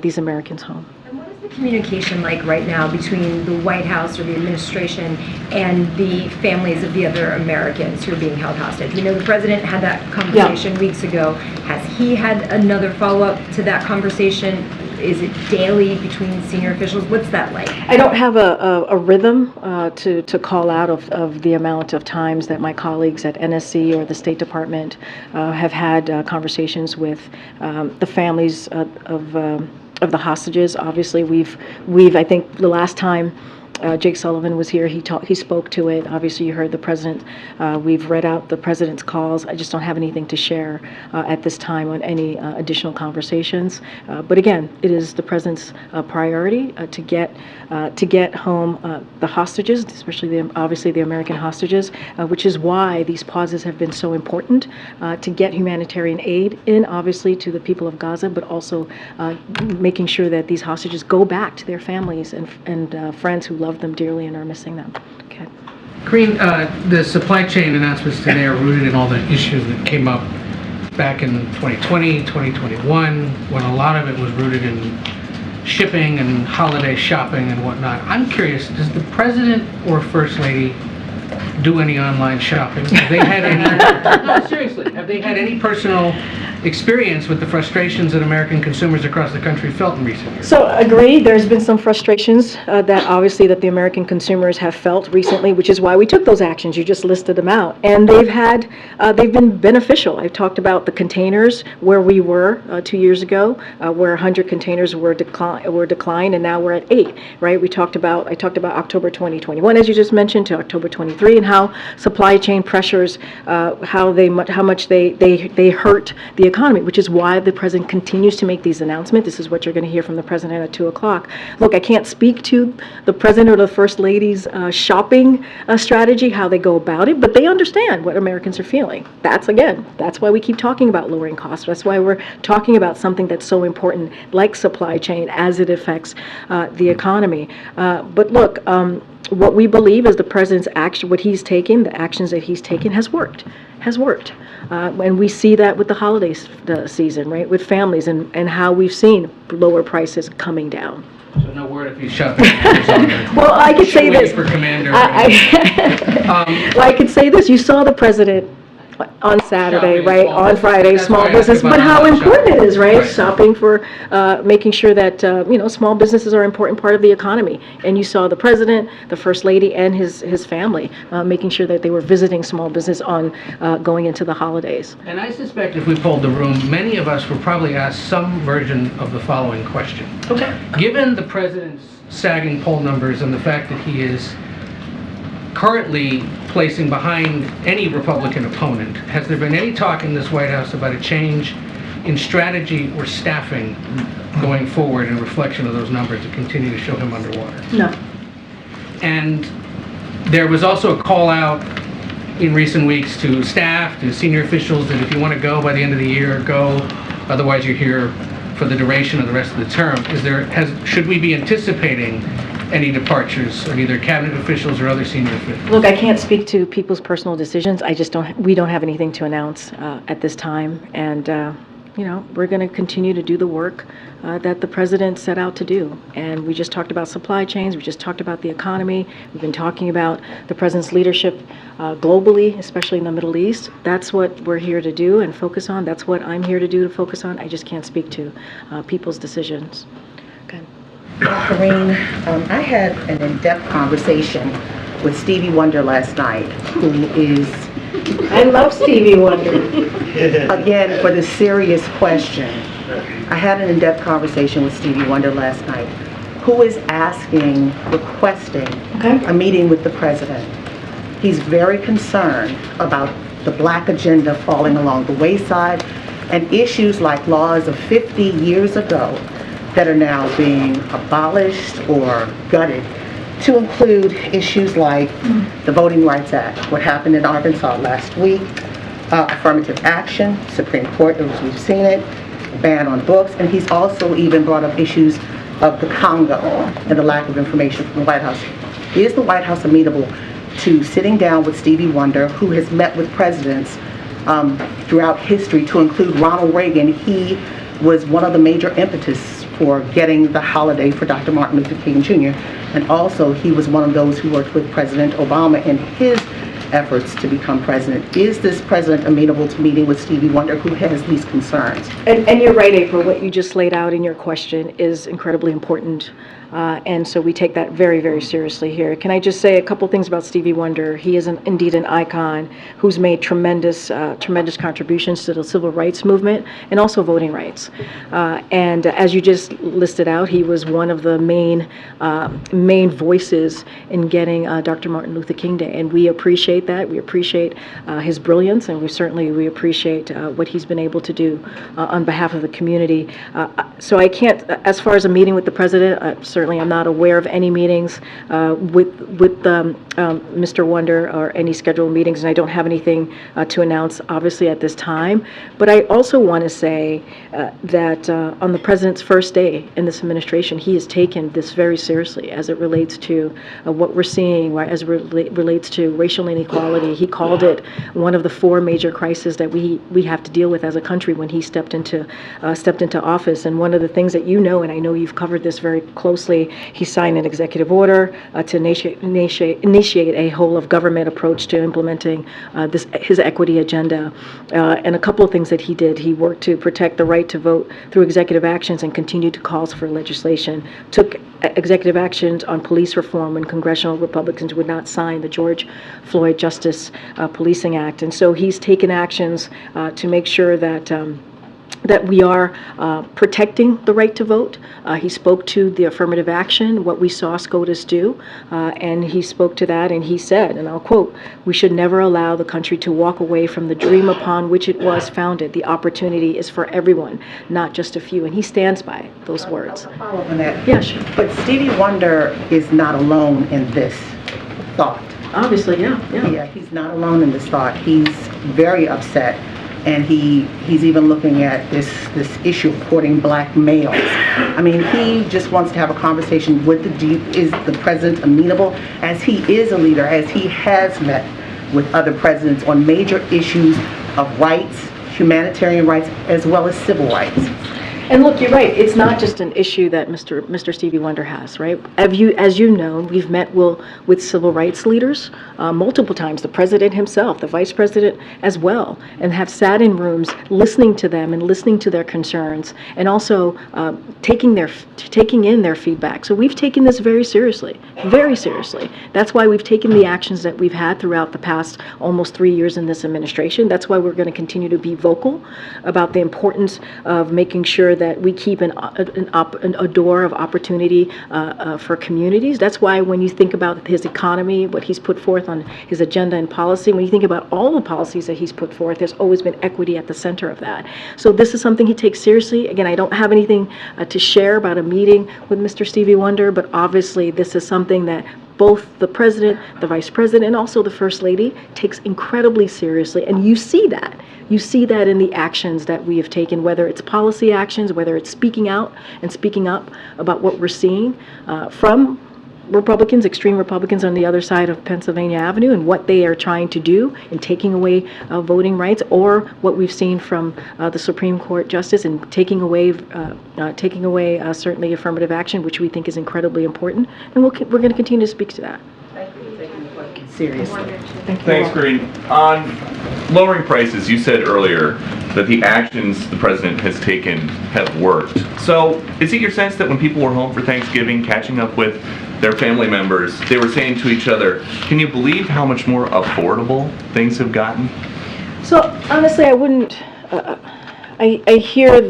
these Americans home. And what is the communication like right now between the White House or the administration and the families of the other Americans who are being held hostage? We know the President had that conversation weeks ago. Has he had another follow-up to that conversation? Is it daily between senior officials? What's that like? I don't have a rhythm to call out of the amount of times that my colleagues at NSC or the State Department have had conversations with the families of the hostages. Obviously, we've I think the last time Jake Sullivan was here, he spoke to it. Obviously, you heard the President. We've read out the President's calls. I just don't have anything to share at this time on any additional conversations. But again, it is the President's priority to get home the hostages, especially obviously the American hostages, which is why these pauses have been so important to get humanitarian aid in, obviously, to the people of Gaza, but also making sure that these hostages go back to their families and friends who love them dearly and are missing them. Okay. Karine, the supply chain announcements today are rooted in all the issues that came up back in 2020, 2021, when a lot of it was rooted in shipping and holiday shopping and whatnot. I'm curious, does the President or First Lady do any online shopping? Have they had any, no, seriously, have they had any personal experience with the frustrations that American consumers across the country felt in recent years? So agree, there's been some frustrations that the American consumers have felt recently, which is why we took those actions. You just listed them out, and they've been beneficial. I've talked about the containers where we were 2 years ago, where 100 containers were declined, and now we're at 8. Right? I talked about October 2021, as you just mentioned, to October 23, and how supply chain pressures, how much they hurt the economy, which is why the President continues to make these announcements. This is what you're going to hear from the President at 2 o'clock. Look, I can't speak to the President or the First Lady's shopping strategy, how they go about it, but they understand what Americans are feeling. That's why we keep talking about lowering costs. That's why we're talking about something that's so important, like supply chain, as it affects the economy. But look, what we believe is the President's action, the actions that he's taken has worked. And we see that with the holiday season, right, with families and how we've seen lower prices coming down. So no word if he's shopping at Amazon. Well, I could say this. For Commander. I could say this. You saw the President on Saturday, Shopping, right, small on Friday, business. small That's why I asked business, about but how online important shopping. it is, right? Right. Shopping for, making sure that, small businesses are an important part of the economy. And you saw the president, the first lady, and his family, making sure that they were visiting small business on, going into the holidays. And I suspect if we polled the room, many of us will probably ask some version of the following question. Okay. Given the president's sagging poll numbers and the fact that he is currently placing behind any Republican opponent, has there been any talk in this White House about a change in strategy or staffing going forward in reflection of those numbers to continue to show him underwater? No. And there was also a call out in recent weeks to staff, to senior officials, that if you want to go by the end of the year, go. Otherwise, you're here for the duration of the rest of the term. Should we be anticipating any departures of either cabinet officials or other senior officials? Look, I can't speak to people's personal decisions. We don't have anything to announce at this time. And, we're going to continue to do the work that the president set out to do. And we just talked about supply chains. We just talked about the economy. We've been talking about the president's leadership globally, especially in the Middle East. That's what we're here to do and focus on. That's what I'm here to do, to focus on. I just can't speak to people's decisions. Okay. Karine, I had an in-depth conversation with Stevie Wonder last night, who is... I love Stevie Wonder. Again, for the serious question, I had an in-depth conversation with Stevie Wonder last night, who is requesting a meeting with the president. He's very concerned about the black agenda falling along the wayside and issues like laws of 50 years ago that are now being abolished or gutted, to include issues like the Voting Rights Act, what happened in Arkansas last week, affirmative action, Supreme Court, as we've seen it, ban on books, and he's also even brought up issues of the Congo and the lack of information from the White House. Is the White House amenable to sitting down with Stevie Wonder, who has met with presidents throughout history, to include Ronald Reagan? He was one of the major impetus for getting the holiday for Dr. Martin Luther King Jr. And also, he was one of those who worked with President Obama in his efforts to become president. Is this president amenable to meeting with Stevie Wonder, who has these concerns? And you're right, April. What you just laid out in your question is incredibly important. And so we take that very, very seriously here. Can I just say a couple things about Stevie Wonder? He is indeed an icon who's made tremendous contributions to the civil rights movement and also voting rights. And as you just listed out, he was one of the main voices in getting Dr. Martin Luther King Day. And we appreciate that. We appreciate his brilliance, and we appreciate what he's been able to do on behalf of the community. So I can't, as far as a meeting with the president, certainly I'm not aware of any meetings with Mr. Wonder or any scheduled meetings, and I don't have anything to announce, obviously, at this time. But I also want to say that on the president's first day in this administration, he has taken this very seriously as it relates to what we're seeing, right, as it relates to racial inequality. He called it one of the 4 major crises that we have to deal with as a country when he stepped into office. And one of the things that and I know you've covered this very closely, he signed an executive order to initiate a whole of government approach to implementing his equity agenda. And a couple of things that he did. He worked to protect the right to vote through executive actions and continued to calls for legislation. Took executive actions on police reform when congressional Republicans would not sign the George Floyd Justice Policing Act. And so he's taken actions to make sure that we are protecting the right to vote. He spoke to the affirmative action, what we saw SCOTUS do, and he spoke to that, and he said, and I'll quote, "We should never allow the country to walk away from the dream upon which it was founded. The opportunity is for everyone, not just a few." And he stands by those words. Follow up on that. Yeah, sure. But Stevie Wonder is not alone in this thought. Obviously, yeah. Yeah, he's not alone in this thought. He's very upset. And he's even looking at this issue of courting black males. I mean, he just wants to have a conversation with is the president amenable, as he is a leader, as he has met with other presidents on major issues of rights, humanitarian rights, as well as civil rights. And look, you're right, it's not just an issue that Mr. Stevie Wonder has, right? As you know, we've met with civil rights leaders multiple times, the president himself, the vice president as well, and have sat in rooms listening to them and listening to their concerns, and also taking in their feedback. So we've taken this very seriously, very seriously. That's why we've taken the actions that we've had throughout the past almost 3 years in this administration. That's why we're going to continue to be vocal about the importance of making sure that we keep a door of opportunity for communities. That's why when you think about his economy, what he's put forth on his agenda and policy, when you think about all the policies that he's put forth, there's always been equity at the center of that. So this is something he takes seriously. Again, I don't have anything to share about a meeting with Mr. Stevie Wonder, but obviously this is something that both the president, the vice president, and also the first lady takes incredibly seriously. And you see that. You see that in the actions that we have taken, whether it's policy actions, whether it's speaking out and speaking up about what we're seeing from Republicans, extreme Republicans on the other side of Pennsylvania Avenue, and what they are trying to do in taking away voting rights, or what we've seen from the Supreme Court justice in taking away certainly affirmative action, which we think is incredibly important, and we're going to continue to speak to that. Seriously. Thanks, Karine. On lowering prices, you said earlier that the actions the president has taken have worked. So is it your sense that when people were home for Thanksgiving, catching up with their family members, they were saying to each other, can you believe how much more affordable things have gotten? So honestly, I wouldn't, I hear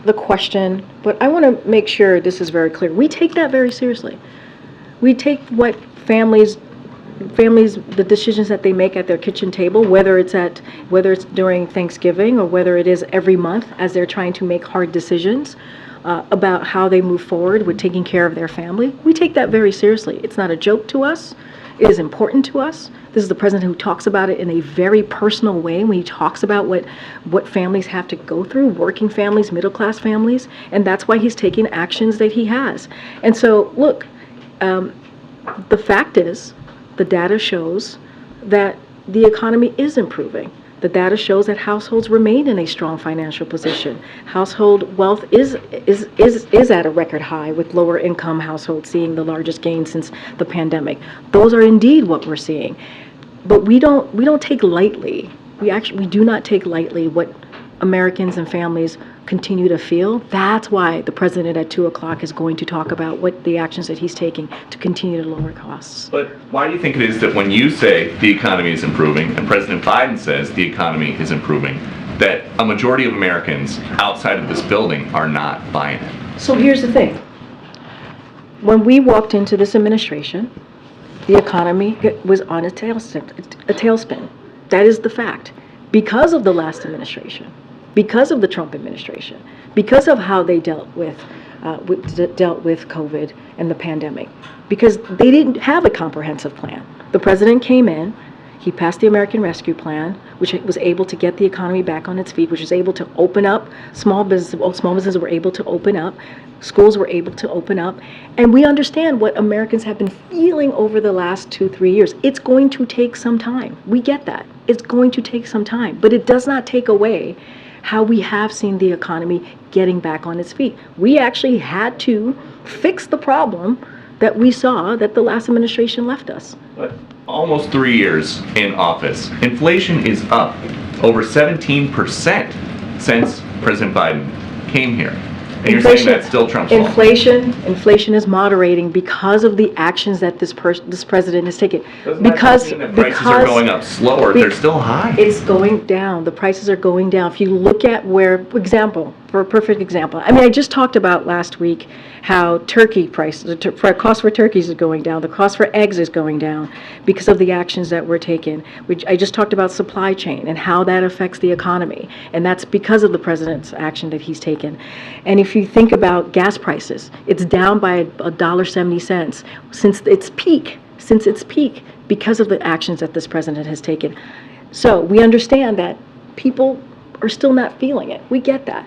the question, but I want to make sure this is very clear. We take that very seriously. We take what families, the decisions that they make at their kitchen table, whether it's during Thanksgiving or whether it is every month as they're trying to make hard decisions about how they move forward with taking care of their family. We take that very seriously. It's not a joke to us. It is important to us. This is the president who talks about it in a very personal way when he talks about what families have to go through, working families, middle-class families, and that's why he's taking actions that he has. And so, look, the fact is, the data shows that the economy is improving. The data shows that households remain in a strong financial position. Household wealth is at a record high, with lower income households seeing the largest gain since the pandemic. Those are indeed what we're seeing. But we don't take lightly. We do not take lightly what Americans and families continue to feel. That's why the president at 2 o'clock is going to talk about what the actions that he's taking to continue to lower costs. But why do you think it is that when you say the economy is improving and President Biden says the economy is improving, that a majority of Americans outside of this building are not buying it? So here's the thing. When we walked into this administration, the economy was on a tailspin. That is the fact. Because of the last administration, because of the Trump administration, because of how they dealt with COVID and the pandemic, because they didn't have a comprehensive plan. The president came in, he passed the American Rescue Plan, which was able to get the economy back on its feet, which was able to open up small businesses were able to open up, schools were able to open up, and we understand what Americans have been feeling over the last 2-3 years. It's going to take some time. We get that. It's going to take some time, but it does not take away how we have seen the economy getting back on its feet. We actually had to fix the problem that we saw that the last administration left us. But almost 3 years in office, inflation is up over 17% since President Biden came here. And you're saying that's still Trump's fault? Inflation is moderating because of the actions that this president has taken. Doesn't that mean that prices are going up slower? They're still high. It's going down. The prices are going down. If you look at for a perfect example, I mean, I just talked about last week how turkey prices, the cost for turkeys is going down, the cost for eggs is going down because of the actions that were taken. I just talked about supply chain and how that affects the economy, and that's because of the president's action that he's taken. And if you think about gas prices, it's down by $1.70 since its peak because of the actions that this president has taken. So we understand that people are still not feeling it. We get that.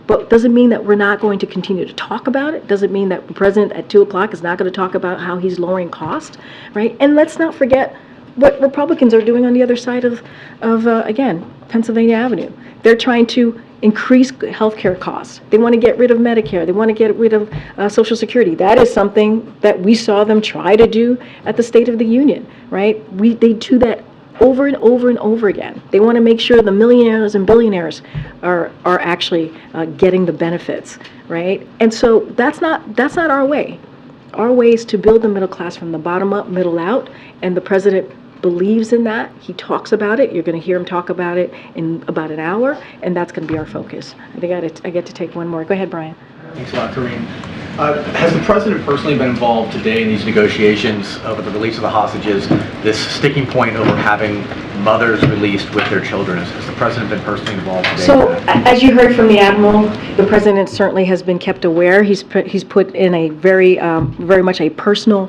But doesn't mean that we're not going to continue to talk about it. Doesn't mean that the president at 2 o'clock is not going to talk about how he's lowering cost, right? And let's not forget what Republicans are doing on the other side of again, Pennsylvania Avenue. They're trying to increase healthcare costs. They want to get rid of Medicare. They want to get rid of Social Security. That is something that we saw them try to do at the State of the Union, right? They do that over and over and over again. They want to make sure the millionaires and billionaires are actually getting the benefits, right? And so that's not our way. Our way is to build the middle class from the bottom up, middle out, and the president believes in that. He talks about it. You're going to hear him talk about it in about an hour, and that's going to be our focus. I think I get to take one more. Go ahead, Brian. Thanks a lot, Karine. Has the president personally been involved today in these negotiations with the release of the hostages, this sticking point over having mothers released with their children? Has the president been personally involved today? So, as you heard from the Admiral, the president certainly has been kept aware. He's put in a very much a personal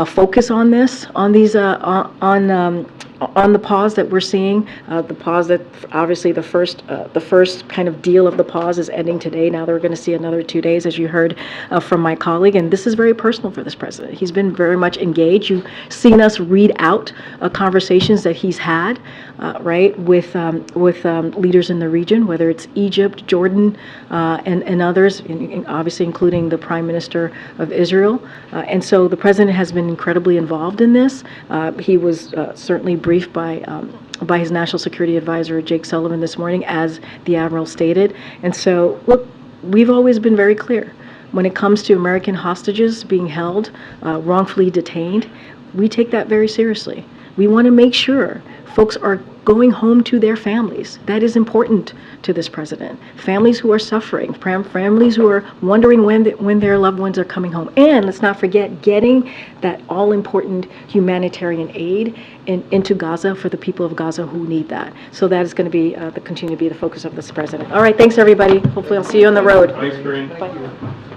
focus on this, on these, on the pause that we're seeing, the pause that obviously the first kind of deal of the pause is ending today. Now they're going to see another 2 days, as you heard from my colleague, and this is very personal for this president. He's been very much engaged. You've seen us read out conversations that he's had, right, with leaders in the region, whether it's Egypt, Jordan, and others, obviously including the Prime Minister of Israel. And so the president has been incredibly involved in this. He was certainly briefed by his National Security Advisor, Jake Sullivan, this morning, as the Admiral stated. And so, look, we've always been very clear. When it comes to American hostages being held, wrongfully detained, we take that very seriously. We want to make sure folks are going home to their families. That is important to this president. Families who are suffering, families who are wondering when their loved ones are coming home. And let's not forget getting that all-important humanitarian aid into Gaza for the people of Gaza who need that. So that is going to be continue to be the focus of this president. All right, thanks everybody. Hopefully I'll see you on the road. Thanks, Karine. Bye.